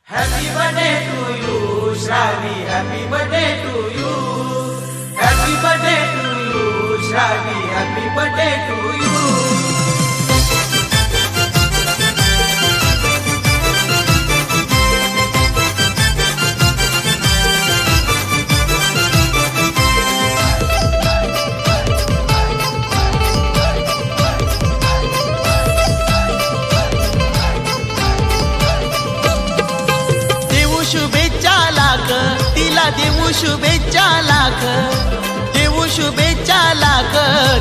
Happy birthday to you, Shravi. Happy birthday to you. Happy birthday to you, Shravi. Happy birthday to you. शुभेच्छा लाख तिला देऊ शुभेच्छा लाख देऊ शुभेच्छा लाख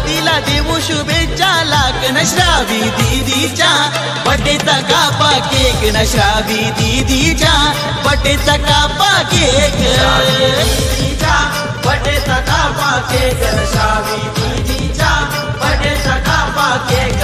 तिला देऊ शुभेच्छा लाख न श्रावी दीदीच्या बर्थडेचा कापा केक न श्रावी दीदीच्या बर्थडेचा कापा केक दीदीच्या बर्थडेचा कापा केक श्रावी दीदीच्या बर्थडेचा कापा केक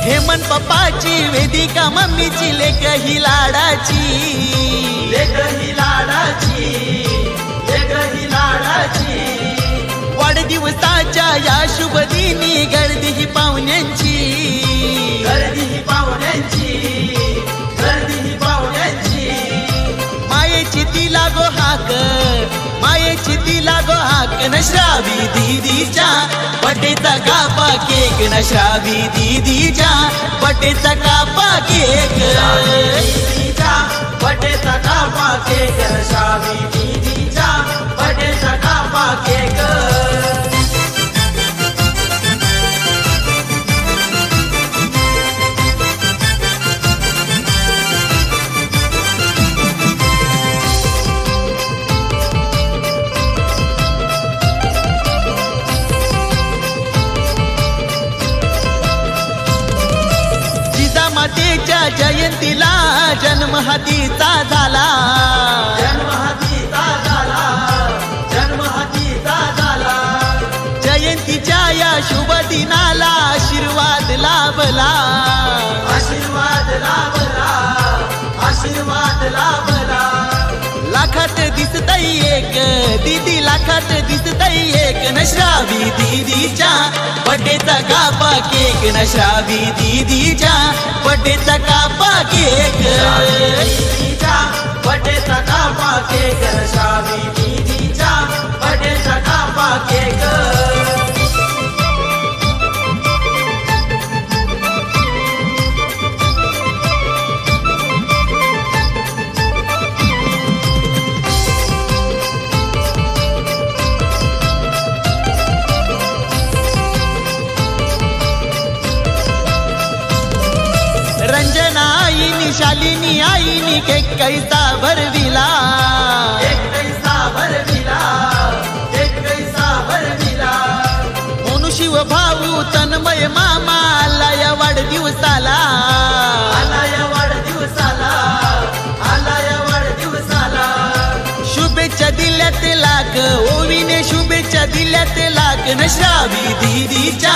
हेमंत पप्पाची वेदिका मम्मीची लेक ही लाडाची लेक ही लाडाची लेक ही लाडाची वाढदिवसाच्या या शुभ दिनी गर्दी ही पाहुण्यांची गर्दी ही पाहुण्यांची गर्दी ही पाहुण्यांची मायेची तिला गो हाक मायेची तिला गो हाक न श्रावी दीदीच्या बर्थडेचा कापा केक न श्रावी दीदीच्या बर्थडेचा कापा केक दीदीच्या बर्थडेचा कापा केक श्रावी दीदीच्या बर्थडेचा कापा केक मातेच्या जयंतीला जन्म हातीचा झाला जन्म हातीचा झाला जन्म हातीचा झाला जयंतीच्या या शुभ दिनाला आशीर्वाद लाभला आशीर्वाद लाभला आशीर्वाद लाभला लाखात दिसतई एक दीदी लाखात दिसतई एक न श्रावी दीदीच्या बर्थडेचा कापा केक न श्रावी दीदीच्या बर्थडेचा कापा केक दीदीच्या बर्थडेचा कापा केक श्रावी दीदीच्या बर्थडेचा कापा केक रंजना आईनी शालिनी आईनी केक कैसा भरविला एक कैसा भरविला एक कैसा भरविला मोनू शिव भाऊ तन्मय मामा आला या वाढदिवसाला आला या वाढदिवसाला आला या वाढदिवसाला शुभेच्छा दिल्यात लाख ओवीने शुभेच्छा दिल्यात लाख न श्रावी दीदीच्या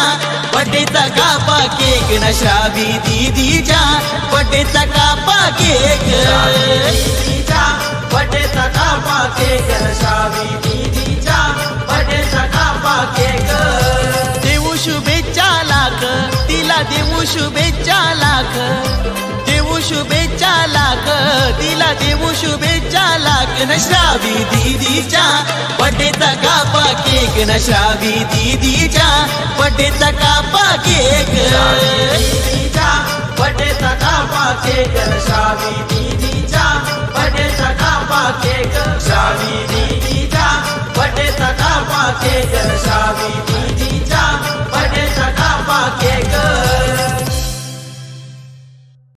बर्थडेचा कापा केक न श्रावी दीदीच्या बर्थडेचा कापा केक दीदीच्या बर्थडेचा कापा केक श्रावी दीदीच्या बर्थडेचा कापा केक देऊ शुभेच्छा लाख तिला देऊ शुभेच्छा लाख देऊ शुभेच्छा लाख तिला देऊ शुभेच्छा लाख न श्रावी दीदीच्या बर्थडेचा कापा केक न श्रावी दीदीच्या बर्थडेचा कापा केक दीदीच्या बर्थडेचा कापा केक श्रावी दीदीच्या बर्थडेचा कापा केक श्रावी दीदीच्या बर्थडेचा कापा केक श्रावी